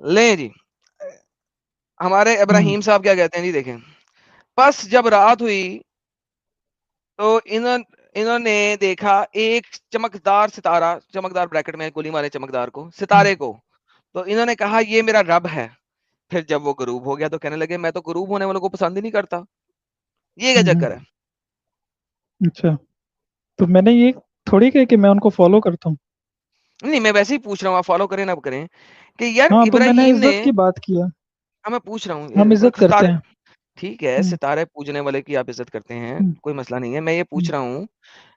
لیں جی ہمارے ابراہیم صاحب کیا کہتے ہیں جی دیکھیں. پس جب رات ہوئی تو انہوں نے دیکھا ایک چمکدار ستارہ, چمکدار بریکٹ میں گولی مارے چمکدار کو, ستارے کو. تو انہوں نے کہا یہ میرا رب ہے. پھر جب وہ غروب ہو گیا تو کہنے لگے میں تو غروب ہونے والوں کو پسند ہی نہیں کرتا. یہ کیا چکر ہے؟ اچھا تو میں نے یہ تھوڑی کہا کہ میں ان کو فالو کرتا ہوں. نہیں میں ویسے ہی پوچھ رہا ہوں, آپ فالو کریں نہ کریں, کہ یار ہاں تو میں نے ابراہیم نے, عزت کی بات کیا, میں پوچھ رہا ہم عزت ہوں کرتے ستارے, ہیں. ٹھیک ہے ستارے پوجنے والے کی آپ عزت کرتے ہیں, ہم، کوئی مسئلہ نہیں ہے. میں یہ ہم، پوچھ رہا ہوں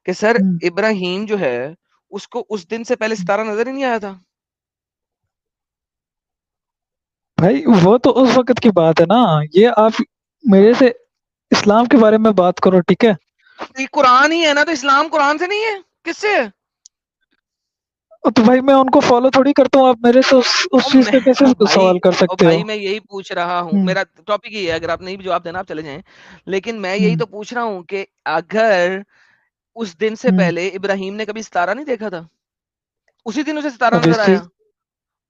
کہ سر ہم۔ ابراہیم جو ہے اس کو اس دن سے پہلے ستارہ نظر ہی نہیں آیا تھا؟ بھائی وہ تو اس وقت کی بات ہے نا, یہ آپ میرے سے اسلام کے بارے میں بات کرو, ٹھیک ہے؟ یہ قرآن ہی ہے نا, تو اسلام قرآن سے نہیں ہے, کس سے ہے؟ تو بھائی میں ان کو فالو تھوڑی کرتا ہوں, آپ میرے سے اس چیز کا کیسے سوال کر سکتے ہو؟ بھائی میں یہی پوچھ رہا ہوں, ہم، میرا ٹاپک یہ ہے, اگر آپ نہیں بھی جواب دینا آپ چلے جائیں, لیکن میں یہی ہم، تو پوچھ رہا ہوں کہ اگر اس دن سے ہم۔ پہلے ابراہیم نے کبھی ستارہ نہیں دیکھا تھا, اسی دن اسے ستارہ اب نظر اس آیا, چیز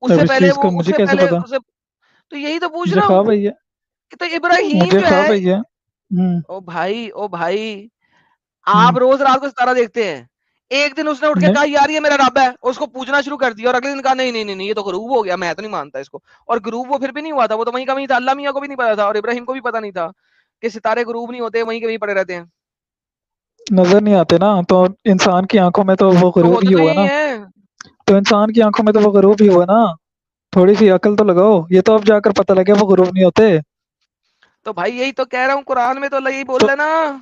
اس اب سے اس پہلے چیز کا اس مجھے سے کیسے پہلے پتا؟ اسے, تو یہی تو پوچھ مجھے رہا ہوں خواب ہے یہ, کہ تو ابراہیم مجھے جو ہے, خواب ہے یہ. ہم، او بھائی ہم۔ آپ روز رات کو ستارہ دیکھتے ہیں, ایک دن اس نے اٹھ کے نہیں کہا یار یہ میرا رب ہے, اور اس کو پوجنا شروع کر دیا, اور اگلے دن کہا نہیں نہیں نہیں یہ تو غروب ہو گیا, میں تو نہیں مانتا اس کو. اور غروب وہ پھر بھی نہیں ہوا تھا, وہ تو وہیں کہیں تھا, اللہ میاں کو بھی نہیں پتا تھا اور ابراہیم کو بھی پتا نہیں تھا کہ ستارے غروب نہیں ہوتے, وہیں کہیں پڑے رہتے ہیں. نظر نہیں آتے نا, تو انسان کی آنکھوں میں تو وہ تو غروب ہوتے ہی تو ہوا یہی نا. ہے. تو انسان کی آنکھوں میں تو وہ غروب ہی ہوا نا, تھوڑی سی عقل تو لگاؤ, یہ تو اب جا کر پتہ لگے وہ غروب نہیں ہوتے. تو بھائی یہی تو کہہ رہا ہوں, قرآن میں تو اللہ یہی بول تو رہا ہے نا.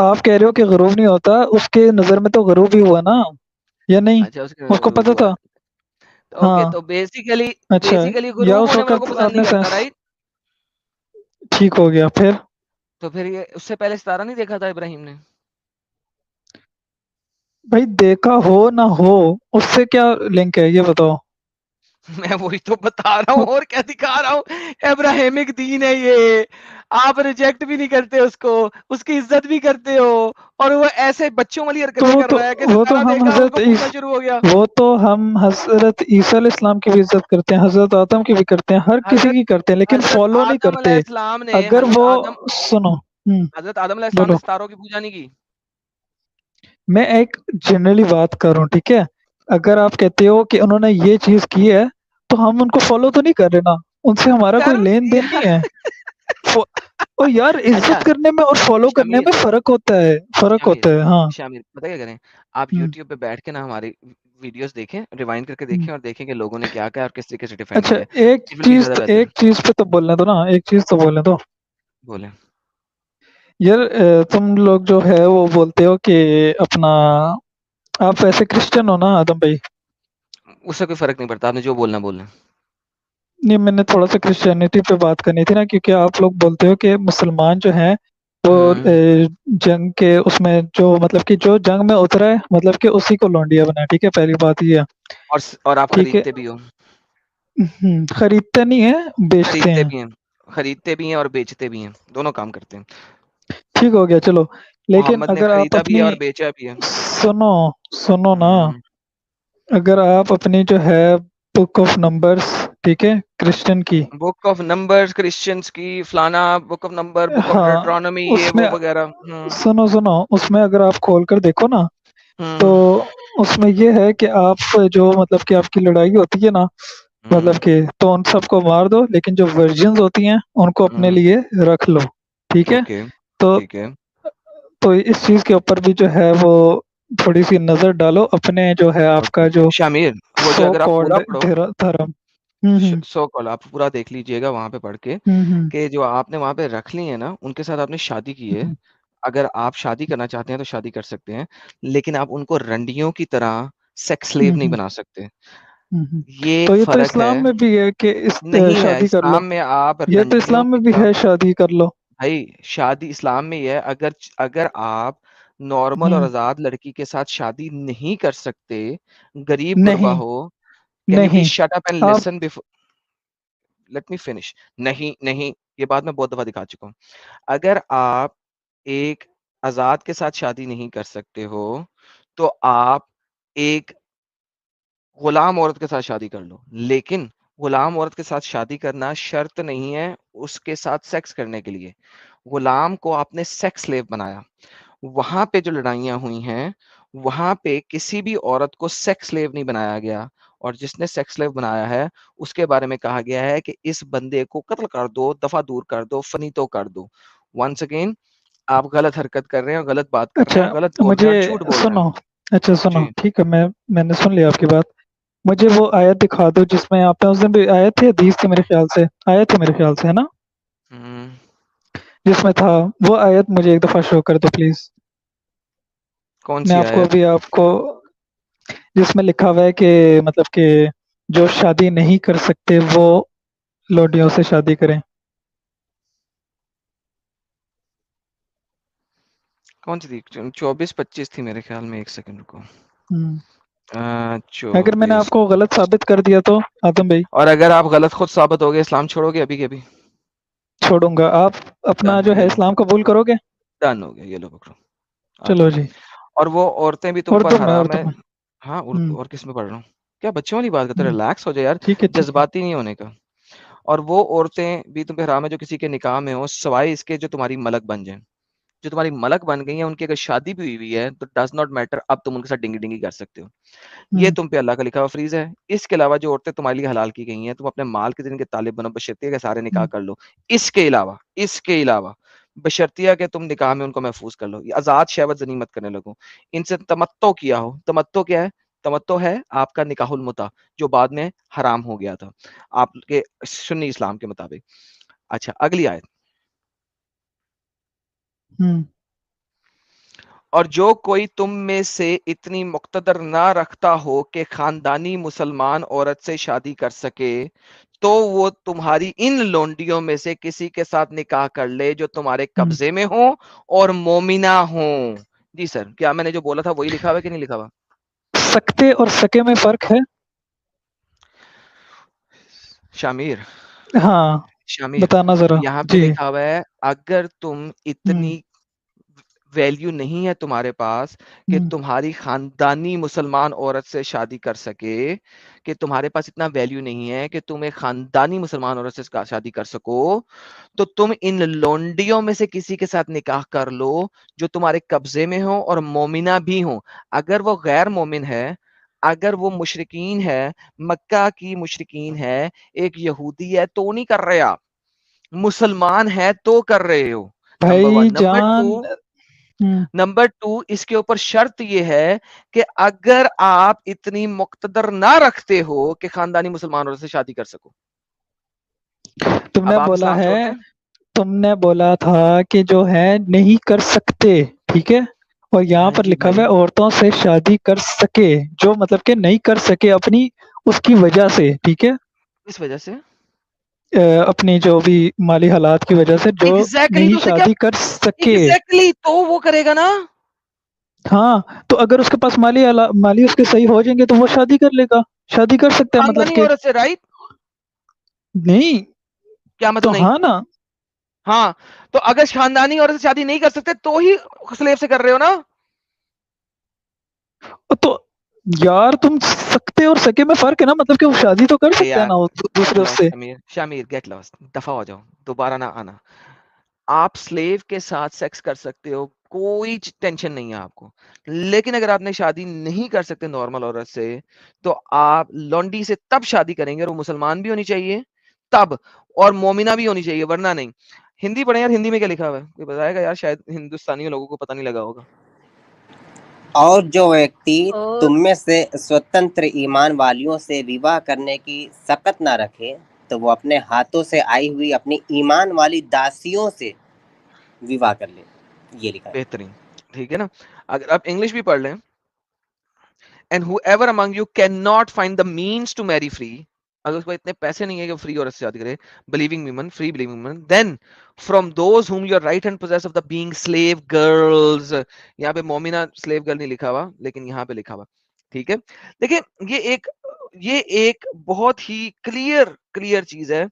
آپ کہہ رہے ہو کہ غروب نہیں ہوتا, اس کے نظر میں تو غروب ہی ہوا نا, یا نہیں؟ اچھا اس کے اس کو غروب پتا ہوا, تھا. اوکے, ہاں تو بیسیکلی اچھا, یا غروب اس ہونے والوں کو وقت پسند آپ نہیں نے کرتا, سینس رائٹ؟ ٹھیک ہو گیا پھر. تو پھر یہ اس سے پہلے ستارہ نہیں دیکھا تھا ابراہیم نے؟ بھائی دیکھا ہو نہ ہو, اس سے کیا لنک ہے یہ بتاؤ؟ میں وہی تو بتا رہا ہوں, اور کیا دکھا رہا ہوں, ابراہیمک دین ہے یہ, آپ ریجیکٹ بھی نہیں کرتے اس کو, اس کی عزت بھی کرتے ہو, اور وہ ایسے بچوں والی تو حرکتیں کر رہا ہے کہ وہ تو ستارہ ہم دیکھا اس حضرت کو پوچھنا شروع ہو گیا. وہ تو ہم حضرت عیسیٰ علیہ السلام کی بھی عزت کرتے ہیں, حضرت آدم کی بھی کرتے ہیں, ہر کسی حضرت کی کرتے ہیں, لیکن حضرت فالو نہیں آدم علیہ کرتے. السلام نے اگر وہ سنو, حضرت آدم علیہ السلام بولو, نے ستاروں کی پوجا نہیں کی. میں ایک جنرلی بات کر رہا ہوں, ٹھیک ہے؟ اگر آپ کہتے ہو کہ انہوں نے یہ چیز کی ہے, تو ہم ان کو فالو تو نہیں کر رہے نا, ان سے ہمارا یار کوئی لین دین نہیں ہے. اور یار اچھا عزت کرنے میں اور فالو کرنے شمیر میں فرق ہوتا ہے, فرق شمیر ہوتا ہے. ہاں. شمیر پتہ کیا کریں, آپ ہوں. یوٹیوب پہ بیٹھ کے نا ہماری ویڈیوز دیکھیں, ریوائنڈ کر کے دیکھیں, اور دیکھیں کہ لوگوں نے کیا کیا اور کس طریقے سے ڈیفینڈ اچھا کیا ہے. ایک اٹ ول بی چیز زیادہ تو, بہتر. ایک چیز پہ تو بولنے دو نا, ایک چیز تو بولنے دو. بولیں. یار تم لوگ جو ہے وہ بولتے ہو کہ اپنا, آپ ویسے کرسچن ہو نا آدم بھائی؟ اس سے کوئی فرق نہیں پڑتا, آپ نے جو بولنا بولنا. نہیں, میں نے تھوڑا سا کرسچینٹی پہ بات کرنی تھی نا, کیونکہ آپ لوگ بولتے ہو کہ مسلمان جو ہیں وہ جنگ کے اس میں جو مطلب کہ جو جنگ میں اترا ہے, مطلب کہ اسی کو لونڈیا بنا, ٹھیک ہے؟ پہلی بات یہ ہے. اور آپ ٹھیک ہے, خریدتے بھی ہو. خریدتے نہیں ہیں, بیچتے ہیں. خریدتے بھی ہیں اور بیچتے بھی ہیں, دونوں کام کرتے ہیں. ٹھیک ہو گیا چلو, لیکن محمد نے اگر آپ خریدا بھی ہے اپنی, اور بیچا بھی ہے. سنو سنو نا, اگر آپ اپنی جو ہے بک آف نمبرس, ٹھیک ہے, کرسچن کی بک آف نمبر کرسچنس کی, فلانا book of number, book of ہاں, ڈیٹرانومی, یہ اس میں وہ وغیرہ. سنو سنو, اس میں اگر آپ کھول کر دیکھو نا, تو ہوں اس میں یہ ہے کہ آپ جو مطلب کہ آپ کی لڑائی ہوتی ہے نا, ہوں مطلب کہ تو ان سب کو مار دو, لیکن جو ورجنز ہوتی ہیں ان کو اپنے ہوں لیے رکھ لو, ٹھیک ہے؟ اوکے تو ٹھیک ہے. تو اس چیز کے اوپر بھی جو ہے وہ تھوڑی سی نظر ڈالو, اپنے جو ہے آپ کا جو شامیر وہ جو سو اگر آپ کالڈ پورا پڑھو, دھرم. ہوں سو کال آپ پورا دیکھ لیجئے گا وہاں پہ پڑھ کے, ہوں ہوں کہ جو آپ نے وہاں پہ رکھ لی ہے نا, ان کے ساتھ آپ نے شادی کی ہے. ہوں اگر آپ شادی کرنا چاہتے ہیں تو شادی کر سکتے ہیں, لیکن آپ ان کو رنڈیوں کی طرح سیکس سلیو ہوں نہیں ہوں بنا سکتے. ہوں. یہ تو ایک تو فرق ہے. اسلام میں بھی ہے کہ نہیں ہے شادی کر لو, اسلام میں آپ یہ تو رنڈیوں اسلام میں کی بھی طرح, ہے شادی کر لو. بھائی شادی اسلام میں یہ ہے, اگر آپ نارمل اور ہوں. آزاد لڑکی کے ساتھ شادی نہیں کر سکتے, غریب غربا نہیں ہو, کین یو پلیز نہیں شٹ اپ اینڈ آپ لسن بیفور لیٹ می فنش. نہیں, یہ بات میں بہت دفعہ دکھا چکا ہوں. اگر آپ ایک آزاد کے ساتھ شادی نہیں کر سکتے ہو, تو آپ ایک غلام عورت کے ساتھ شادی کر لو, لیکن غلام عورت کے ساتھ شادی کرنا شرط نہیں ہے اس کے ساتھ سیکس کرنے کے لیے. غلام کو آپ نے سیکس سلیو بنایا. وہاں پہ جو لڑائیاں ہوئی ہیں وہاں پہ کسی بھی عورت کو سیکس سلیو نہیں بنایا گیا, اور جس نے سیکس سلیو بنایا ہے اس کے بارے میں کہا گیا ہے کہ اس بندے کو قتل کر دو, دفع دور کر دو, فنیتو کر دو. ونس اگین آپ غلط حرکت کر رہے ہیں اور غلط بات کر رہے ہیں اچھا اور غلط بول رہے مجھے ہیں اور جھوٹ بول رہے سنو, ہیں. اچھا سنو, جی ٹھیک ہے, میں نے سن لیا آپ کی بات. مجھے وہ آیت دکھا دو جس میں آپ نے اس دن بھی آیت تھی, حدیث تھی میرے خیال سے, آیت تھی میرے خیال سے, ہے نا, ہم، جس میں تھا وہ آیت مجھے ایک دفعہ شو کر دو پلیز. کون میں سی آپ کو آیت؟ ابھی آپ کو جس میں لکھا ہوا ہے کہ مطلب کہ جو شادی نہیں کر سکتے وہ لوڈیوں سے شادی کریں. کون سی تھی؟ 24-25 تھی میرے خیال میں. ایک سیکنڈ رکو. ہم، اگر میں نے آپ 24. کو غلط ثابت کر دیا تو آدم بھائی اور اگر آپ غلط خود ثابت ہو گئے اسلام چھوڑو گے ابھی کے ابھی؟ چھوڑوں گا. آپ اپنا ڈن, جو یہ ہے لو اسلام قبول کرو گے؟ ڈن ہو گیا, یہ لو پکڑو آ چلو جاؤ. جی. اور وہ عورتیں بھی تم پر اردو میں, حرام اردو ہے. میں. ہاں ہم، اور کس میں پڑھ رہا ہوں؟ کیا بچوں والی بات کرتے, ہم، ریلیکس ہو جائے یار, ٹھیک ہے ٹھیک ہے. جذباتی نہیں ہونے کا. اور وہ عورتیں بھی تم پہ حرام ہے جو کسی کے نکاح میں ہو سوائے اس کے جو تمہاری ملک بن جائیں. جو تمہاری ملک بن گئی ہیں ان کی اگر شادی بھی ہوئی ہوئی ہے تو ڈز ناٹ میٹر, اب تم ان کے ساتھ ڈنگی ڈنگی کر سکتے ہو. یہ ہم، تم پہ اللہ کا لکھا ہوا فریض ہے. اس کے علاوہ جو عورتیں تمہارے لیے حلال کی گئی ہیں تم اپنے مال کے دن کے طالب بنو, بشرطیہ کے سارے نکاح ہم، کر لو. اس کے علاوہ بشرطیہ کہ تم نکاح میں ان کو محفوظ کر لو, یہ آزاد شہوت زنی مت کرنے لگو. ان سے تمتع کیا ہو. تمتع کیا ہے؟ تمتع ہے آپ کا نکاح المتع جو بعد میں حرام ہو گیا تھا آپ کے سنی اسلام کے مطابق. اچھا اگلی آیت. ہم. اور جو کوئی تم میں سے اتنی مقتدر نہ رکھتا ہو کہ خاندانی مسلمان عورت سے شادی کر سکے تو وہ تمہاری ان لونڈیوں میں سے کسی کے ساتھ نکاح کر لے جو تمہارے ہم. قبضے میں ہوں اور مومنہ ہوں. جی سر, کیا میں نے جو بولا تھا وہی لکھا ہوا ہے کہ نہیں لکھا ہوا؟ سکتے اور سکے میں فرق ہے؟ شامیر, ہاں شامیر, بتانا ذرا. یہاں پہ جی. لکھا ہوا ہے اگر تم ہم، اتنی ویلیو نہیں ہے تمہارے پاس کہ ہم. تمہاری خاندانی مسلمان عورت سے شادی کر سکے, کہ تمہارے پاس اتنا ویلیو نہیں ہے کہ تم ایک خاندانی مسلمان عورت سے شادی کر سکو, تو تم ان لونڈیوں میں سے کسی کے ساتھ نکاح کر لو جو تمہارے قبضے میں ہو اور مومنہ بھی ہوں. اگر وہ غیر مومن ہے, اگر وہ مشرکین ہے, مکہ کی مشرکین ہے, ایک یہودی ہے تو نہیں کر رہے آپ, مسلمان ہے تو کر رہے ہو. نمبر بھائی ون. نمبر جان. ٹو, ہم. نمبر ٹو اس کے اوپر شرط یہ ہے کہ اگر آپ اتنی مقتدر نہ رکھتے ہو کہ خاندانی مسلمان عورت سے شادی کر سکو. تم نے اب آپ بولا اسلام ہے, چھوڑتے ہیں؟ تم نے بولا تھا کہ جو ہے نہیں کر سکتے, ٹھیک ہے, اور یہاں ہاں پر جی لکھا ہوا بھائی, ہے عورتوں سے شادی کر سکے, جو مطلب کہ نہیں کر سکے اپنی اس کی وجہ سے, ٹھیک ہے, اس وجہ سے اپنی جو بھی مالی حالات کی وجہ سے جو ایگزیکٹلی تو نہیں اسے کیا, شادی کر سکے. ایگزیکٹلی تو وہ کرے گا نا. ہاں تو اگر اس کے پاس مالی اس کے صحیح ہو جائیں گے تو وہ شادی کر لے گا, شادی کر سکتا ہے مطلب خاندانی کہ. عورت سے, رائٹ؟ نہیں کیا مطلب تو نہیں؟ ہاں نا. ہاں تو اگر خاندانی عورت سے شادی نہیں کر سکتے تو ہی سلیب سے کر رہے ہو نا. تو یار تم سکتے اور سکے میں فرق ہے نا, مطلب کہ وہ شادی تو کر ارے سکتا ہے یار نا وہ گیٹ دوسرے اس لاس سے. شمیر, شمیر گیٹ لاس, دفع ہو جاؤ, دوبارہ نہ آنا. آپ سلیو کے ساتھ سیکس کر سکتے ہو, کوئی ٹینشن نہیں ہے آپ کو, لیکن اگر آپ نے شادی نہیں کر سکتے نارمل عورت سے تو آپ لونڈی سے تب شادی کریں گے, اور وہ مسلمان بھی ہونی چاہیے تب, اور مومنہ بھی ہونی چاہیے, ورنہ نہیں. ہندی پڑھیں یار, ہندی میں کیا لکھا ہوا ہے کوئی بتائے گا یار؟ شاید ہندوستانی لوگوں کو پتہ نہیں لگا ہوگا. اور جو ویکتی تم میں سے سوتنتر ایمان والیوں سے وواہ کرنے کی سقط نہ رکھے تو وہ اپنے ہاتھوں سے آئی ہوئی اپنی ایمان والی داسیوں سے وواہ کر لے. یہ لکھا ہے. بہترین, ٹھیک ہے نا. اگر آپ انگلش بھی پڑھ لیں, and whoever among you cannot find the means to marry free, اگر اس کو اتنے پیسے نہیں ہے کہ وہ فری عورت سے شادی کرے, believing women, free believing women, then from those whom your right hand possess of the being slave girls, یہاں پہ مومنہ slave girl نہیں لکھا ہوا لیکن یہاں پہ لکھا ہوا, ٹھیک ہے. دیکھیں یہ ایک بہت ہی کلیئر چیز ہے,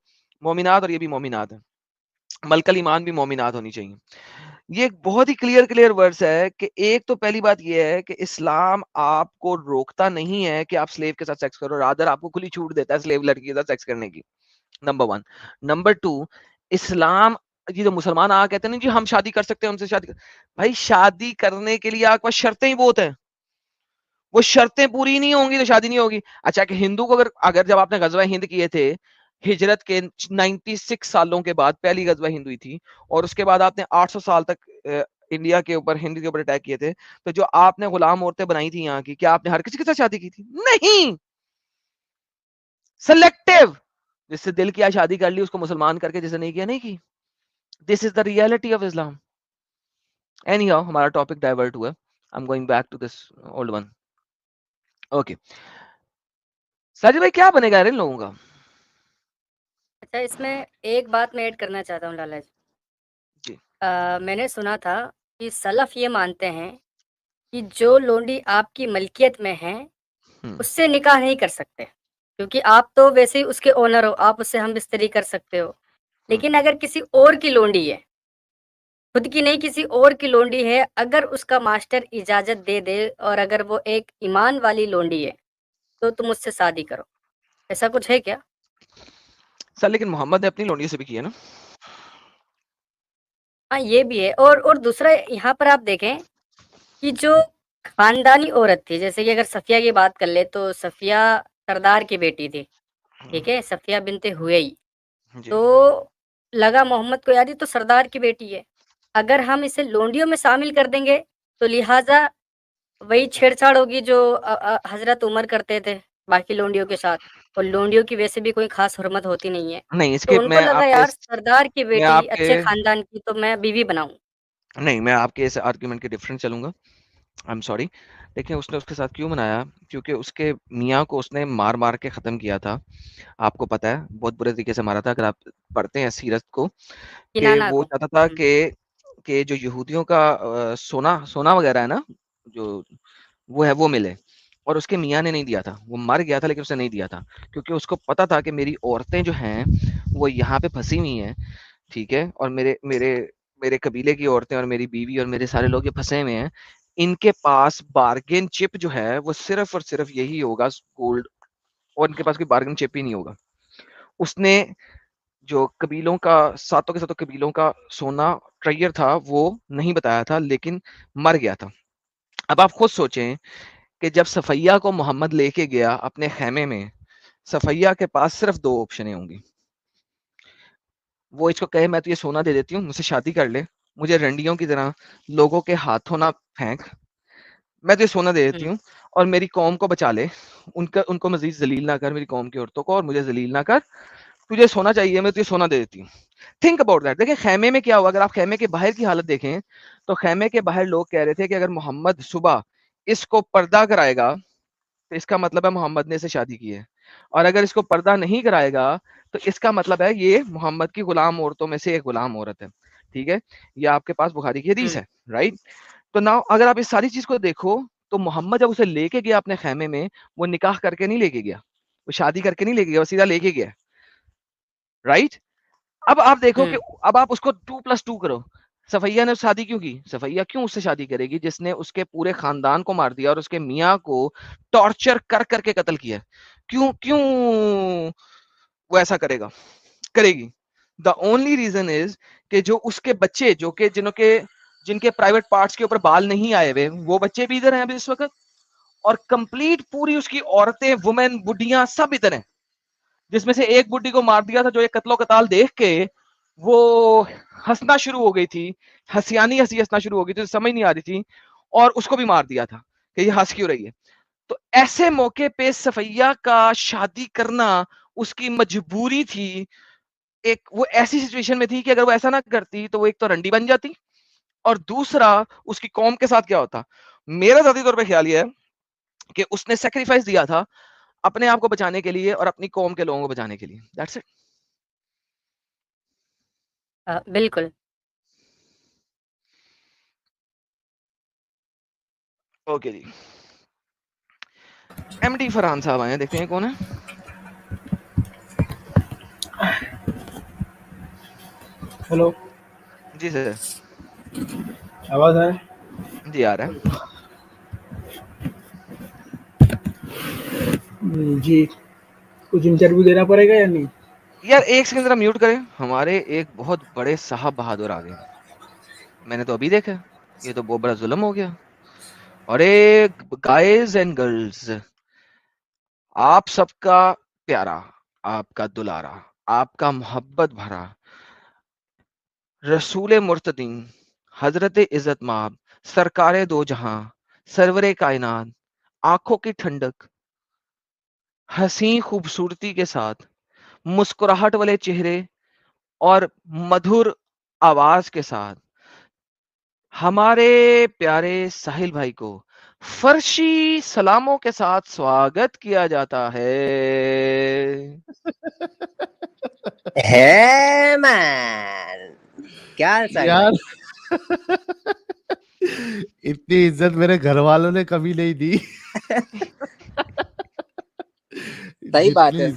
مومنات, اور یہ بھی مومنات ہے, ملکل ایمان بھی مومنات ہونی چاہیے. یہ ایک بہت ہی کلیئر ورڈز ہے کہ ایک تو پہلی بات یہ ہے کہ اسلام آپ کو روکتا نہیں ہے کہ آپ سلیو کے ساتھ سیکس کرو، رادر آپ کو کھلی چھوٹ دیتا ہے سلیو لڑکی کے ساتھ سیکس کرنے کی، نمبر 1۔ نمبر 2، اسلام یہ جو مسلمان کہتے ہیں نا جی ہم شادی کر سکتے ہیں ان سے شادی بھائی شادی کرنے کے لیے آپ کے پاس شرطیں ہی بہت ہیں، وہ شرطیں پوری نہیں ہوں گی تو شادی نہیں ہوگی۔ اچھا کہ ہندو کو اگر جب آپ نے غزوہ ہند کیے تھے ہجرت کے 96 سالوں کے بعد پہلی غزوہ ہند ہوئی تھی، اور اس کے بعد آپ نے 800 سال تک انڈیا کے اوپر ہند کے اوپر اٹیک کیے تھے، تو جو آپ نے غلام عورتیں بنائی تھی یہاں کی، کیا آپ نے ہر کسی کے ساتھ شادی کی تھی؟ نہیں، سلیکٹو، جس سے دل کیا شادی کر لی اس کو مسلمان کر کے، جسے نہیں کیا نہیں کی۔ This is the reality of Islam. Anyhow ہمارا ٹاپک ڈائیورٹ ہوا، I am going back to this old one. Okay Sajid بھائی کیا بنے گا ان لوگوں کا؟ اچھا اس میں ایک بات میں ایڈ کرنا چاہتا ہوں لالا جی میں نے سنا تھا کہ سلف یہ مانتے ہیں کہ جو لونڈی آپ کی ملکیت میں ہے اس سے نکاح نہیں کر سکتے، کیونکہ آپ تو ویسے ہی اس کے اونر ہو، آپ اس سے ہم بستری کر سکتے ہو، لیکن اگر کسی اور کی لونڈی ہے، خود کی نہیں کسی اور کی لونڈی ہے، اگر اس کا ماسٹر اجازت دے دے اور اگر وہ ایک ایمان والی لونڈی ہے تو تم اس سے شادی کرو، ایسا کچھ ہے کیا؟ سر لیکن محمد نے اپنی لونڈی سے بھی کیا نا۔ ہاں یہ بھی ہے، اور دوسرا یہاں پر آپ دیکھیں کہ جو خاندانی عورت تھی، جیسے کہ اگر صفیہ کی بات کر لے تو صفیہ سردار کی بیٹی تھی، ٹھیک ہے، صفیہ بنت ہوئی، جی تو لگا محمد کو یاد ہی تو سردار کی بیٹی ہے، اگر ہم اسے لونڈیوں میں شامل کر دیں گے تو لہٰذا وہی چھیڑ چھاڑ ہوگی جو حضرت عمر کرتے تھے باقی لونڈیوں کے ساتھ، اور لونڈیوں کی ویسے بھی کوئی خاص حرمت ہوتی نہیں ہے، نہیں، اس تو کے ان کو میں لگا آپ کے یار سردار کی میں بیٹی آپ کے اچھے خاندان کی تو میں بیوی بناؤں۔ نہیں، میں آپ کے اس آرگیومنٹ کے ڈفرنٹ چلوں گا، آئی ایم سوری۔ دیکھیں اس نے اس کے ساتھ کیوں بنایا، کیونکہ اس کے میاں کو اس نے مار مار کے ختم کیا تھا، آپ کو پتا ہے بہت برے طریقے سے مارا تھا، اگر آپ پڑھتے ہیں سیرت کو، کہ کنانا وہ کو چاہتا تھا کہ جو یہودیوں کا سونا وغیرہ ہے نا، جو وہ ہے وہ ملے، اور اس کے میاں نے نہیں دیا تھا، وہ مر گیا تھا لیکن اس نے نہیں دیا تھا، کیونکہ اس کو پتا تھا کہ میری عورتیں جو ہیں وہ یہاں پہ پھنسی ہوئی ہیں، ٹھیک ہے، اور میرے قبیلے کی عورتیں اور میری بیوی اور میرے سارے لوگ یہ پھنسے ہوئے ہیں، ان کے پاس بارگین چپ جو ہے وہ صرف اور صرف یہی ہوگا گولڈ، اور ان کے پاس کوئی بارگین چپ ہی نہیں ہوگا۔ اس نے جو قبیلوں کا 7 کے 7 قبیلوں کا سونا ٹریئر تھا وہ نہیں بتایا تھا، لیکن مر گیا تھا۔ اب آپ خود سوچیں کہ جب صفیہ کو محمد لے کے گیا اپنے خیمے میں، صفیہ کے پاس صرف 2 آپشنیں ہوں گی، وہ اس کو کہے میں تو یہ سونا دے دیتی ہوں، مجھ سے شادی کر لے، مجھے رنڈیوں کی طرح لوگوں کے ہاتھوں نہ پھینک، میں تو یہ سونا دے دیتی ہوں، اور میری قوم کو بچا لے، ان کو مزید ذلیل نہ کر، میری قوم کی عورتوں کو، اور مجھے ذلیل نہ کر، تجھے سونا چاہیے میں تجھے سونا دے دیتی ہوں۔ Think about that. دیکھیں خیمے میں کیا ہوا، اگر آپ خیمے کے باہر کی حالت دیکھیں تو خیمے کے باہر لوگ کہہ رہے تھے کہ اگر محمد صبح اس کو پردہ کرائے گا تو اس کا مطلب ہے محمد نے اسے شادی کی ہے، اور اگر اس کو پردہ نہیں کرائے گا تو اس کا مطلب ہے یہ محمد کی غلام عورتوں میں سے ایک غلام عورت ہے، ٹھیک ہے، یہ آپ کے پاس بخاری کی حدیث ہے، رائٹ؟ تو ناؤ اگر آپ اس ساری چیز کو دیکھو تو محمد جب اسے لے کے گیا اپنے خیمے میں، وہ نکاح کر کے نہیں لے کے گیا، وہ شادی کر کے نہیں لے کے گیا، وہ سیدھا لے کے گیا، رائٹ؟ اب آپ دیکھو کہ اب آپ اس کو 2+2 کرو، صفیہ نے شادی کیوں کی؟ صفیہ کیوں اس سے شادی کرے گی جس نے اس کے پورے خاندان کو مار دیا اور اس کے میاں کو ٹارچر کر کر کے قتل کیا؟ کیوں وہ ایسا کرے گی؟ دا اونلی ریزن از کہ جو اس کے بچے جن کے پرائیویٹ پارٹس کے اوپر بال نہیں آئے ہوئے، وہ بچے بھی ادھر ہیں ابھی اس وقت، اور کمپلیٹ پوری اس کی عورتیں، وومن، بڈیاں سب ادھر ہیں، جس میں سے ایک بڈی کو مار دیا تھا جو ایک قتل و قتال دیکھ کے وہ ہنسنا شروع ہو گئی تھی، ہنسنا شروع ہو گئی تھی، سمجھ نہیں آ رہی تھی، اور اس کو بھی مار دیا تھا کہ یہ ہنس کیوں رہی ہے۔ تو ایسے موقع پہ صفیہ کا شادی کرنا اس کی مجبوری تھی، وہ ایسی سچویشن میں تھی کہ اگر وہ ایسا نہ کرتی تو وہ ایک تو رنڈی بن جاتی، اور دوسرا اس کی قوم کے ساتھ کیا ہوتا۔ میرا ذاتی طور پہ خیال یہ ہے کہ اس نے سیکریفائس دیا تھا اپنے آپ کو بچانے کے لیے اور اپنی قوم کے لوگوں کو بچانے کے لیے، دیٹس اٹ۔ بالکل۔ اوکے جی، ایم ڈی فرحان صاحب آئے ہیں، دیکھتے ہیں کون ہے۔ ہیلو جی سر۔ آواز آ رہا ہے؟ جی آ رہا ہے جی. کچھ انٹرویو دینا پڑے گا یا نہیں؟ یار. ایک سیکنڈ ذرا میوٹ کریں. ہمارے ایک بہت بڑے صاحب بہادر آ گئے. میں نے تو ابھی دیکھا. یہ تو بہت بڑا ظلم ہو گیا. اور ایک گائز اینڈ گرلز, آپ سب کا پیارا, آپ کا دلارا, آپ کا محبت بھرا رسول مرتدی حضرت عزت مآب سرکار دو جہاں سرور کائنات, آنکھوں کی ٹھنڈک, حسین خوبصورتی کے ساتھ, مسکراہٹ والے چہرے اور مدھر آواز کے ساتھ ہمارے پیارے ساحل بھائی کو فرشی سلاموں کے ساتھ سواگت کیا جاتا ہے. ہے مین. کیا ساحل یار بھائی؟ اتنی عزت میرے گھر والوں نے کبھی نہیں دی. صحیح بات ہے.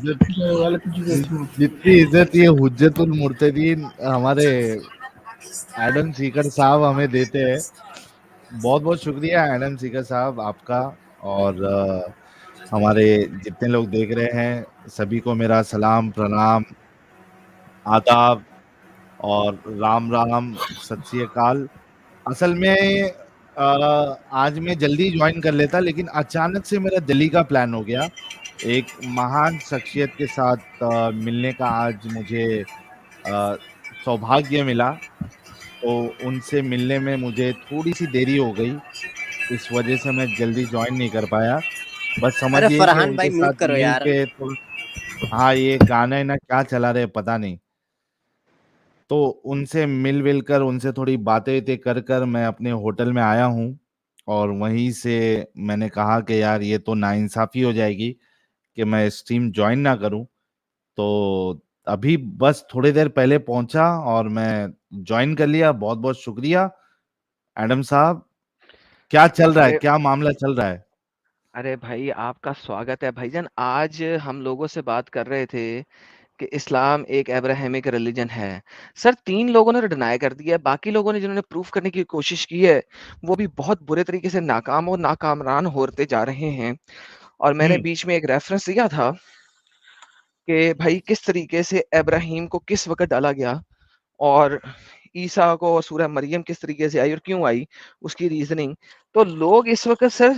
جتنی عزت یہ حجت المرتدین ہمارے ایڈم سیکر صاحب ہمیں دیتے ہیں. بہت بہت شکریہ ایڈم سیکر صاحب آپ کا. اور ہمارے جتنے لوگ دیکھ رہے ہیں سبھی کو میرا سلام, پرنام, آداب اور رام رام, ست سری اکال. اصل میں آج میں جلدی جوائن کر لیتا, لیکن اچانک سے میرا دلی کا پلان ہو گیا. ایک مہان شخصیت کے ساتھ ملنے کا آج مجھے سوبھاگیہ ملا, تو ان سے ملنے میں مجھے تھوڑی سی دیری ہو گئی, اس وجہ سے میں جلدی جوائن نہیں کر پایا. بس ارے سمجھیے کہ فرحان ان بھائی کے میوٹ ساتھ کرو مل یار. کے ہاں یہ گانا نا کیا چلا رہے پتا نہیں, تو ان سے مل کر ان سے تھوڑی باتیں کر کر میں اپنے ہوٹل میں آیا ہوں. اور وہیں سے میں نے کہا کہ یار یہ تو ناانصافی ہو جائے گی کہ میں اسٹریم جوائن نہ کروں. تو ابھی بس تھوڑی دیر پہلے پہنچا اور میں جوائن کر لیا. بہت بہت شکریہ ایڈم صاحب. کیا چل رہا ہے, ارے کیا معاملہ چل رہا ہے؟ ارے بھائی آپ کا سواگت ہے بھائی جان. آج ہم لوگوں سے بات کر رہے تھے کہ اسلام ایک ابراہیمک ریلیجن ہے. سر 3 لوگوں نے ڈینائی کر دیا ہے, باقی لوگوں نے جنہوں نے پروف کرنے کی کوشش کی ہے وہ بھی بہت برے طریقے سے ناکام اور ناکامران ہوتے جا رہے ہیں. اور میں نے بیچ میں ایک ریفرنس دیا تھا کہ بھائی کس طریقے سے ابراہیم کو کس وقت ڈالا گیا اور عیسیٰ کو سورہ مریم کس طریقے سے آئی اور کیوں آئی, اس کی ریزننگ. تو لوگ اس وقت سر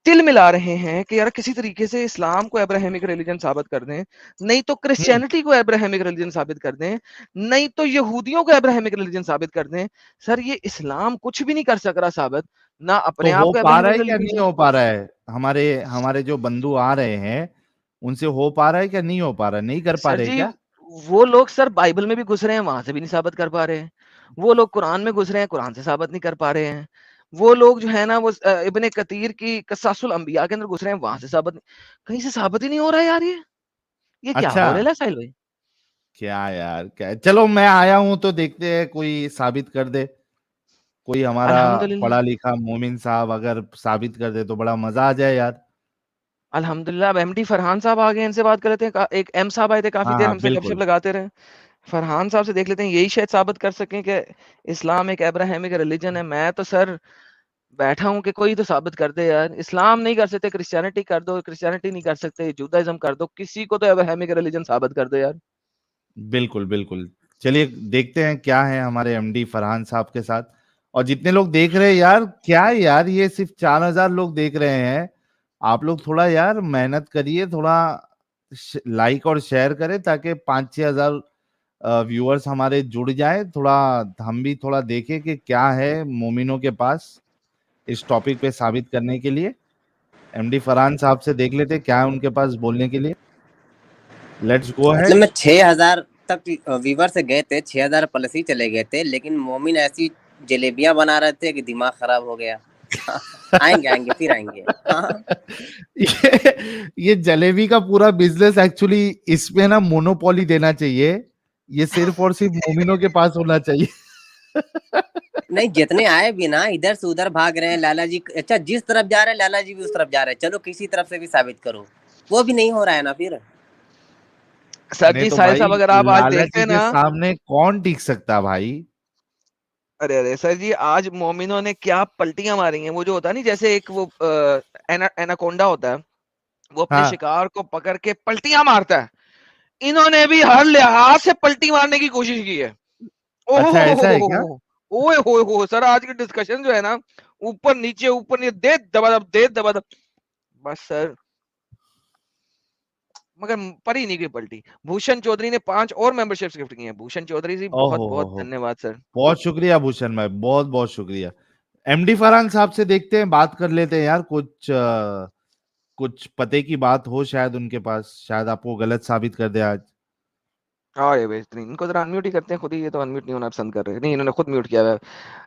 تل ملا رہے ہیں کہ یار کسی طریقے سے اسلام کو ابراہیمک ریلیجن ثابت کر دیں, نہیں تو کرسچینٹی کو ابراہیمک ریلیجن ثابت کر دیں, نہیں تو یہودیوں کو ابراہیمک ریلیجن ثابت کر دیں. سر یہ اسلام کچھ بھی نہیں کر سک رہا ثابت, نہ تو اپنے آپ ہو کو پا رہا ابراہیمک ہے یا ریلیجن نہیں ہو پا رہا ہے؟ ہمارے جو بندو آ رہے ہیں ان سے ہو پا رہا ہے کیا نہیں ہو پا رہا ہے؟ نہیں کر پا سر رہے جی کیا؟ وہ لوگ سر بائبل میں بھی گھس رہے ہیں, وہاں سے بھی نہیں ثابت کر پا رہے ہیں. وہ لوگ قرآن میں گھس رہے ہیں, قرآن سے ثابت نہیں کر پا رہے ہیں. وہ لوگ جو ہے نا وہ ابن کثیر کی قصص الانبیاء کے اندر گھس رہے ہیں, وہاں سے ثابت کہیں سے ثابت ہی نہیں ہو رہا ہے. یار یہ کیا اچھا ہو رہا ہے ساحل بھائی؟ کیا یار کیا, چلو میں آیا ہوں تو دیکھتے ہیں کوئی ثابت کر دے. کوئی ہمارا الحمدللہ پڑھا لکھا مومن صاحب اگر ثابت کر دے تو بڑا مزہ آ جائے یار. الحمدللہ. اب ایم ڈی فرحان صاحب آ گئے, ان سے بات کر لیتے ہیں. ایک ایم صاحب آئے تھے کافی ہاں دیر ہاں ہم سے گپ بالکل. شپ لگاتے رہے. فرحان صاحب سے دیکھ لیتے ہیں, یہی شاید ثابت کر سکیں کہ اسلام ایک ابراہیمک ریلیجن ہے. میں تو سر بیٹھا ہوں کہ کوئی تو ثابت کر دے یار. اسلام نہیں کر سکتے, کرسچینٹی کر دو, کرسچینٹی نہیں کر سکتے, جودائزم کر دو, کسی کو تو ابراہیمک ریلیجن ثابت کر دو یار. بالکل بالکل. چلیے دیکھتے ہیں کیا ہے ہمارے ایم ڈی فرحان صاحب کے ساتھ. اور جتنے لوگ دیکھ رہے ہیں یار, کیا یار یہ صرف 4000 لوگ دیکھ رہے ہیں. آپ لوگ تھوڑا یار محنت کریے, تھوڑا لائک اور شیئر کریں تاکہ 5-6 ہزار ویورز ہمارے جڑ جائیں. تھوڑا ہم بھی تھوڑا دیکھیں کہ کیا ہے مومنوں کے پاس اس ٹاپک پہ ثابت کرنے کے لیے. ایم ڈی فرحان صاحب سے دیکھ لیتے کیا ہے ان کے پاس بولنے کے لیے. لیٹس گو مطلب ہیڈ. میں 6000 تک ویور سے گئے تھے, 6000 پلس ہی چلے گئے تھے, لیکن مومن ایسی جلیبیاں بنا رہے تھے کہ دماغ خراب ہو گیا. آئیں گے پھر آئیں گے. یہ جلیبی کا پورا بزنس ایکچولی اس میں نا مونوپولی دینا چاہیے. یہ صرف اور صرف مومنوں کے پاس ہونا چاہیے. نہیں جتنے آئے بھی نا ادھر سے ادھر بھاگ رہے ہیں لالا جی. اچھا جس طرف جا رہے ہیں لالا جی بھی اس طرف جا رہے ہیں, چلو کسی طرف سے بھی ثابت کرو. وہ بھی نہیں ہو رہا ہے نا پھر. سر نہیں جی تو ساحل بھائی صاحب اگر آپ آج لالا دیکھتے جی ہیں کے نا, سامنے کون ٹک سکتا بھائی. ارے ارے سر جی آج مومنوں نے کیا پلٹیاں ماری ہیں. وہ جو ہوتا ہے نہیں جیسے ایک وہ ایناکونڈا ہوتا ہے وہ اپنے ہاں شکار کو پکڑ کے پلٹیاں مارتا ہے, انہوں نے بھی ہر لحاظ سے پلٹی مارنے کی کوشش کی ہے. اچھا ایسا ہے کیا؟ اوہ ہو سر آج کی ڈسکشن جو ہے نا اوپر نیچے دے دبا دب بس سر, مگر پر ہی نہیں گئی پلٹی. بھوشن چودھری نے 5 اور ممبرشپس گفٹ کی ہیں. بھوشن چودھری جی بہت بہت دھنیہ واد سر. بہت شکریہ بھوشن بھائی, بہت بہت شکریہ. ایم ڈی فرحان صاحب سے دیکھتے ہیں, بات کر لیتے ہیں یار. کچھ پتے کی بات ہو شاید ان کے پاس, شاید آپ کو غلط ثابت کر دے آج. ان کو ذرا انمیوٹ ہی کرتے ہیں خود ہی, یہ تو انمیوٹ نہیں ہونا پسند کر رہے. نہیں انہوں نے خود میوٹ کیا ہے.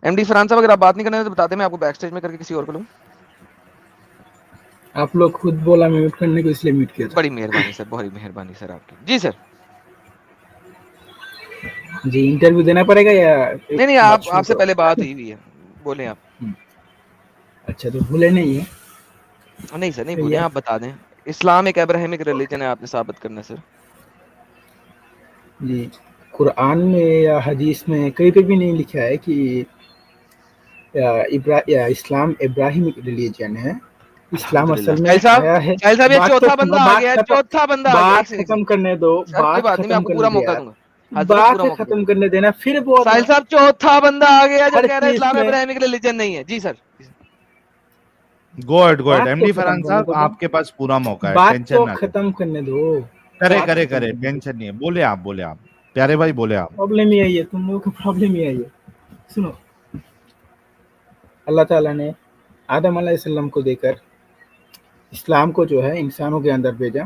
ایم ڈی فرحان صاحب اگر آپ بات نہیں کرنا تو بتا دیں, میں آپ کو بیک اسٹیج میں کر کے کسی اور کو لوں. آپ لوگ خود بولا میوٹ کرنے کو, اس لیے میوٹ کیا تھا. بڑی مہربانی سر, بڑی مہربانی سر آپ کی. جی سر. جی انٹرویو دینا پڑے گا یا نہیں آپ سے پہلے بات ہوئی ہے, بولیں آپ. اچھا تو بھولے نہیں ہے. نہیں سر نہیں بھولیں, آپ بتا دیں. اسلام ایک ابراہیمک ریلیجن ہے, آپ نے ثابت کرنا سر. جی قرآن میں یا حدیث میں کہیں پہ بھی نہیں لکھا ہے کہ اسلام ابراہیمک ریلیجن ہے. اسلام الحمدللہ. اصل میں ساحل صاحب, آیا ہے. ساحل صاحب یہ بات چوتھا بندہ آ گیا ہے, چوتھا بندہ آ گیا. ایک بات سیکنڈ ختم کرنے دو, سر, کوئی بات بات نہیں, میں آپ ختم کو کرنے پورا دو موقع یار, دوں گا. حضرت بات پورا موقع دوں ختم گا. کرنے دینا. پھر بہت ساحل صاحب چوتھا بندہ آ گیا جو ہر کہہ رہا ہے چیز اسلام میں ابراہیمک ریلیجن نہیں ہے. جی سر. گو ایڈ بات ایم تو ڈی ختم فرحان کرنے صاحب, دو, آپ کے پاس پورا موقع ہے, بات ٹینشن تو نہ لیں. ختم کرنے دو. کرے ٹینشن نہیں ہے. بولے آپ پیارے بھائی, بولے آپ. پرابلم ہی آئی ہے, تم لوگوں کو پرابلم ہی آئی ہے. سنو, اللہ تعالیٰ نے آدم علیہ السلام کو دے کر اسلام کو جو ہے انسانوں کے اندر بھیجا,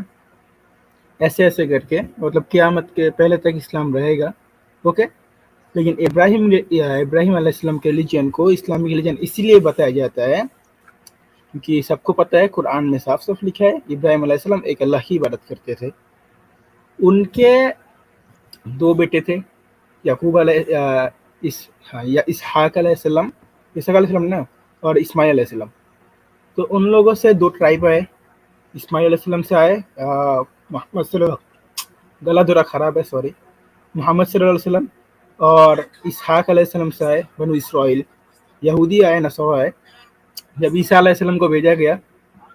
ایسے ایسے کر کے, مطلب قیامت کے پہلے تک اسلام رہے گا. اوکے, لیکن ابراہیم علیہ السلام کے ریلیجن کو اسلامی ریلیجن اسی لیے بتایا جاتا ہے کیونکہ سب کو پتہ ہے قرآن میں صاف صاف لکھا ہے ابراہیم علیہ السلام ایک اللہ کی عبادت کرتے تھے. ان کے 2 بیٹے تھے, یعقوب اسحاق علیہ السلام, اسحاق علیہ السلام نا, اور اسماعیل علیہ السلام. تو ان لوگوں سے 2 ٹرائب آئے. اسماعیل علیہ السلام سے آئے محمد صلی اللہ, گلا دورا خراب ہے سوری, محمد صلی اللہ علیہ وسلم. اور اسحاق علیہ السلام سے آئے بنو اسرائیل. یہودی آئے, نصارہ آئے. جب عیسیٰ علیہ السلام کو بھیجا گیا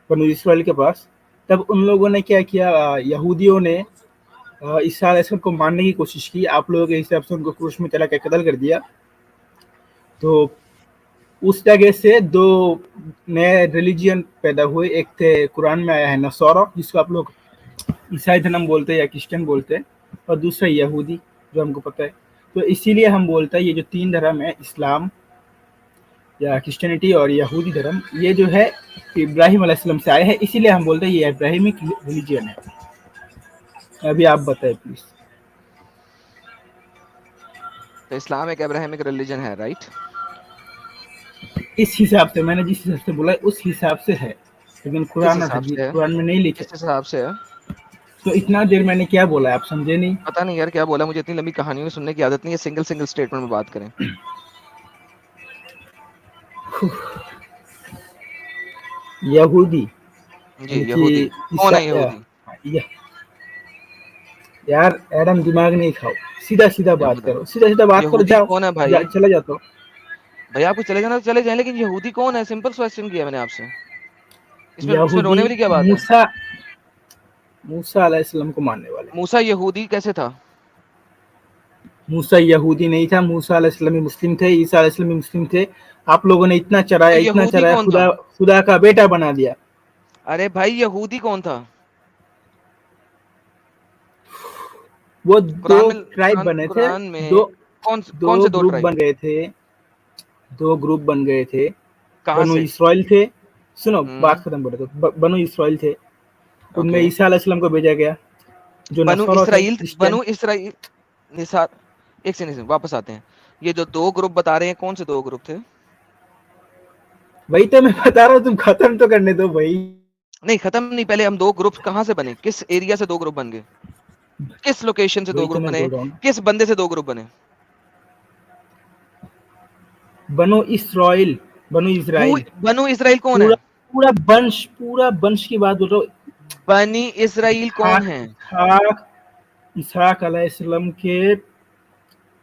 بنو اسرائیل کے پاس, تب ان لوگوں نے کیا کیا, یہودیوں نے عیسیٰ علیہ السلام کو مارنے کی کوشش کی. آپ لوگوں کے حساب سے ان کو کروس میں چلا کے قتل کر دیا. تو اس جگہ سے 2 نئے ریلیجین پیدا ہوئے. ایک تھے قرآن میں آیا ہے نصارہ, جس کو آپ لوگ عیسائی دھرم بولتے ہیں یا کرسچن بولتے ہیں, اور دوسرا یہودی جو ہم کو پتہ ہے. تو اسی لیے ہم بولتے ہیں یہ جو 3 دھرم ہے, اسلام یا کرسچینٹی اور یہودی دھرم, یہ جو ہے ابراہیم علیہ السلام سے آئے ہیں, اسی لیے ہم بولتے ہیں یہ ابراہیمک ریلیجن ہے. ابھی آپ بتائیں پلیز. تو اسلام ایک ابراہیمک ریلیجن ہے, رائٹ؟ اس حساب سے, میں نے جس حساب سے بولا اس حساب سے ہے, لیکن کس قرآن اور حساب حدیث سے ہے, قرآن میں نہیں لکھے. کس حساب سے ہے؟ تو اتنا دیر میں نے کیا بولا آپ سمجھے نہیں؟ پتہ نہیں یار کیا بولا, مجھے اتنی لمبی کہانیوں میں سننے کی عادت نہیں ہے, سنگل اسٹیٹمنٹ میں بات کریں. یہودی جی یہودی کون ہے یہودی؟ یار ایڈم دماغ نہیں کھاؤ, سیدھا بات کرو, سیدھا بات کرو. یہودی کون ہے بھائی؟ چلے جاتا ہوں بھائی, آپ کو چلے جانا تو چلے جائیں, لیکن یہودی کون ہے؟ سمپل کوسچن کیا میں نے آپ سے, اس میں رونے یہودی والی کیا بات ہے؟ موسیٰ علیہ السلام کو ماننے والے. موسیٰ یہودی کیسے تھا؟ موسیٰ یہودی نہیں تھا, موسیٰ علیہ السلام مسلم تھے, عیسیٰ علیہ السلام مسلم تھے. آپ لوگوں نے اتنا تو چرایا یہودی کون تھا؟ خدا کا بیٹا بنا دیا. ارے بھائی یہودی کون تھا؟ وہ 2 قرآن میں ٹرائب بنے تھے, قرآن میں 2 سے 2 گروپ ٹرائب؟ بن گئے تھے. 2 گروپ بن گئے تھے. کہاں بنو سے؟ اسرائیل تھے. سنو بات ختم کرے تو, بنو اسرائیل تھے, ان میں عیسیٰ علیہ السلام کو بھیجا گیا. جو بنو نصارہ تھے, اسرائیل ایک سیکنڈ واپس آتے ہیں. یہ جو 2 گروپ بتا رہے ہیں, کون سے 2 گروپ تھے؟ وہی تو میں بتا رہا ہوں, تم ختم تو کرنے دو بھائی. نہیں ختم نہیں, پہلے ہم 2 گروپ کہاں سے بنے, کس ایریا سے 2 گروپ بن گئے, کس لوکیشن سے 2 وہی تو گروپ میں بنے, بول رہا ہوں. کس بندے سے 2 گروپ بنے؟ بنو اسرائیل. بنو اسرائیل کون ہے؟ پورا بنش کی بات بول رہا ہوں. بنی اسرائیل کون ہے؟ اسحاق علیہ السلام کے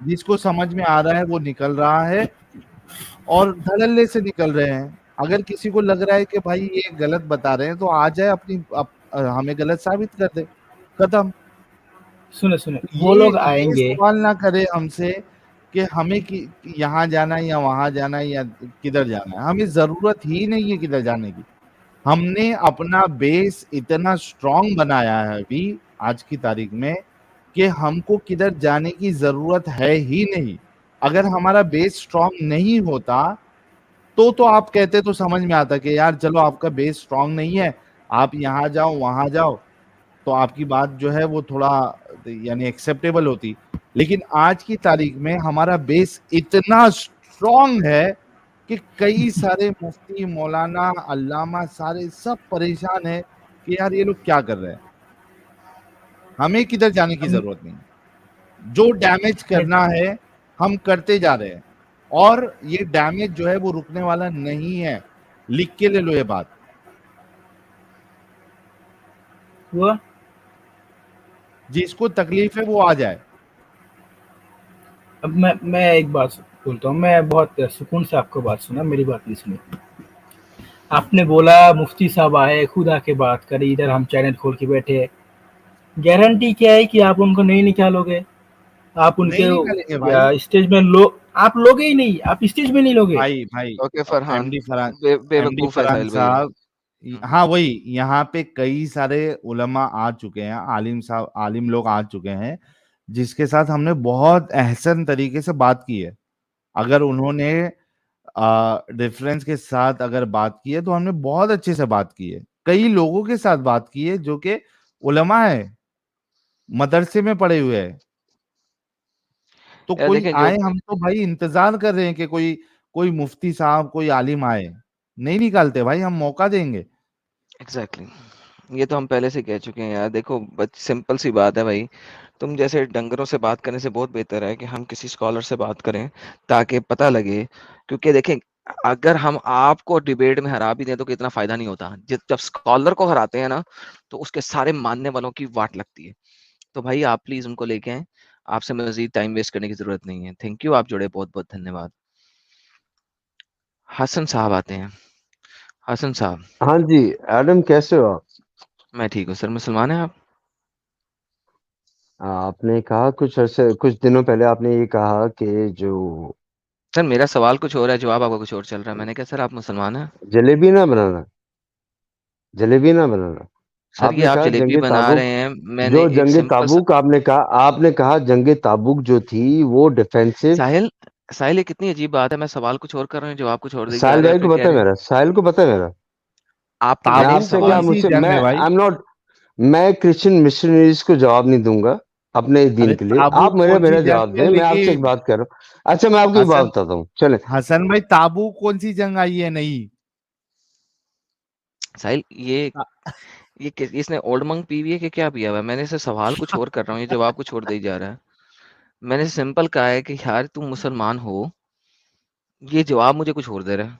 جس کو سمجھ میں آ رہا ہے وہ نکل رہا ہے اور دھڑلے سے نکل رہے ہیں. اگر کسی کو لگ رہا ہے کہ بھائی یہ غلط بتا رہے ہیں تو آ جائے ہمیں غلط ثابت کر دے, ختم. سنیں وہ لوگ آئیں یہ گے. سوال نہ کرے ہم سے کہ ہمیں یہاں جانا ہے یا وہاں جانا ہے یا کدھر جانا ہے. ہمیں ضرورت ہی نہیں ہے کدھر جانے کی. ہم نے اپنا بیس اتنا اسٹرانگ بنایا ہے ابھی آج کی تاریخ میں کہ ہم کو کدھر جانے کی ضرورت ہے ہی نہیں. اگر ہمارا بیس اسٹرانگ نہیں ہوتا تو آپ کہتے تو سمجھ میں آتا کہ یار چلو آپ کا بیس اسٹرانگ نہیں ہے, آپ یہاں جاؤ وہاں جاؤ, تو آپ کی بات جو ہے وہ تھوڑا یعنی ایکسیپٹیبل ہوتی. لیکن آج کی تاریخ میں ہمارا بیس اتنا اسٹرانگ ہے کہ کئی سارے مفتی, مولانا, علامہ سارے سب پریشان ہیں کہ یار یہ لوگ کیا کر رہے ہیں. ہمیں کدھر جانے کی ضرورت نہیں. جو ڈیمیج کرنا ہے ہم کرتے جا رہے ہیں اور یہ ڈیمیج جو ہے وہ رکنے والا نہیں ہے. لکھ کے لے لو یہ بات. وہ جس کو تکلیف ہے وہ آ جائے. اب میں ایک بات بولتا ہوں, میں بہت سکون سے آپ کو بات سنا, میری بات نہیں سنی. آپ نے بولا مفتی صاحب آئے, خدا کے بات کرے, ادھر ہم چینل کھول کے بیٹھے. گارنٹی کیا ہے کہ آپ ان کو نہیں نکالو گے؟ آپ ان کے نہیں نکالیں گے بھائی. اسٹیج میں آپ لوگے ہی نہیں, آپ اسٹیج میں نہیں لوگے. بھائی اوکے فرحان, ایم ڈی بے وقوف ہے فرحان ساحل بھائی. صاحب, ہاں وہی یہاں پہ کئی سارے علماء آ چکے ہیں, عالم لوگ آ چکے ہیں جس کے ساتھ ہم نے بہت احسن طریقے سے بات کی ہے. اگر انہوں نے ریفرنس کے ساتھ اگر بات کی ہے تو ہم نے بہت اچھے سے بات کی ہے. کئی لوگوں کے ساتھ بات کی ہے جو کہ علماء ہے, مدرسے میں پڑھے ہوئے ہیں. تو یار کوئی دیکھیں جو آئے, ہم تو بھائی انتظار کر رہے ہیں کہ کوئی مفتی صاحب, کوئی عالم آئے. نہیں نکالتے بھائی, ہم موقع دیں گے. ایگزیکٹلی, یہ تو ہم پہلے سے کہہ چکے ہیں یار. دیکھو سمپل سی بات ہے بھائی, تم جیسے ڈنگروں سے بات کرنے سے بہت بہتر ہے کہ ہم کسی اسکالر سے بات کریں تاکہ پتہ لگے. کیونکہ دیکھیں اگر ہم آپ کو ڈیبیٹ میں ہرا بھی دیں تو اتنا فائدہ نہیں ہوتا. جب اسکالر کو ہراتے ہیں نا تو اس کے سارے ماننے والوں کی واٹ لگتی ہے. تو بھائی آپ پلیز ان کو لے کے آئیں, آپ سے مزید ٹائم ویسٹ کرنے کی ضرورت نہیں ہے. تھینک یو, آپ جڑے, بہت بہت دھنیہ واد. حسن صاحب آتے ہیں. حسن صاحب. ہاں جی ایڈم, کیسے ہو آپ؟ میں ٹھیک ہوں سر. مسلمان ہیں آپ؟ آپ نے کہا کچھ دنوں پہلے آپ نے یہ کہا کہ جو سر میرا سوال کچھ اور ہے, جواب آپ کا کچھ اور چل رہا ہے. میں نے کہا سر آپ مسلمان ہیں؟ جلیبی نہ بنانا. سر آپ یہ نے آپ کہا جلیبی جنگ بنا تابوک, رہے ہیں. میں نے جو ایک جنگ سمپل تابوک آپ نے کہا جنگ تابوک جو تھی وہ ڈیفینسو. ساحل یہ کتنی عجیب بات ہے, میں سوال کچھ اور کر رہا ہوں, جواب کچھ اور دے کے آ ساحل رہے ہو, بھائی پھر کو کہہ پتہ ہے رہے ہیں میرا, ساحل کو پتہ ہے میرا. آپ کے میں لیے آپ سے کیا, کون سی جنگ ہے بھائی؟ میں کرسچن مشنریز کو جواب نہیں دوں گا اپنے دین کے لیے. آپ میرا جواب دیں, میں آپ سے ایک بات کر رہا ہوں. اچھا میں آپ کو بات بتاتا ہوں, چلیں. حسن بھائی تابو کون سی جنگ آئی ہے؟ نہیں ساحل, یہ اس نے اولڈ منک پی ہوئی ہے کہ کیا پیا ہوا ہے؟ میں نے اسے سوال کچھ اور کر رہا ہوں, یہ جواب کچھ اور دے جا رہا ہے. میں نے سمپل کہا ہے کہ یار تم مسلمان ہو, یہ جواب مجھے کچھ اور دے رہا ہے.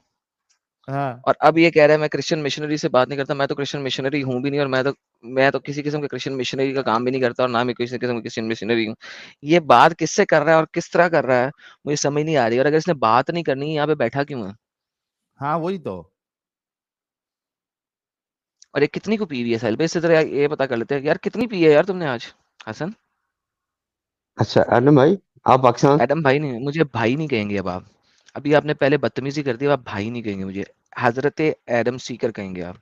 اور اب یہ کہہ رہا ہے میں کرسچن مشنری سے بات نہیں کرتا. میں تو کرسچن مشنری ہوں بھی نہیں, اور میں تو کسی قسم کے کرسچن مشنری کا کام بھی نہیں کرتا, اور نہ میں کسی قسم کے کرسچن مشنری ہوں. یہ بات کس سے کر رہا ہے اور کس طرح کر رہا ہے مجھے سمجھ نہیں آ رہی. اور اگر اس نے بات نہیں کرنی, یہاں پہ بیٹھا کیوں ہے؟ ہاں وہی تو. اور یہ کتنی کو پی ہوئی ہے ساحل بھائی؟ اس طرح یہ پتا کر لیتے ہیں یار کتنی پی ہے یار تم نے آج. حسن, اچھا ایڈم بھائی, آپ پاکستان ایڈم بھائی نہیں, مجھے بھائی نہیں کہیں گے اب آپ. ابھی آپ نے پہلے بدتمیزی کر دی, اب آپ بھائی نہیں کہیں گے مجھے, حضرت ایڈم سیکر کہیں گے آپ.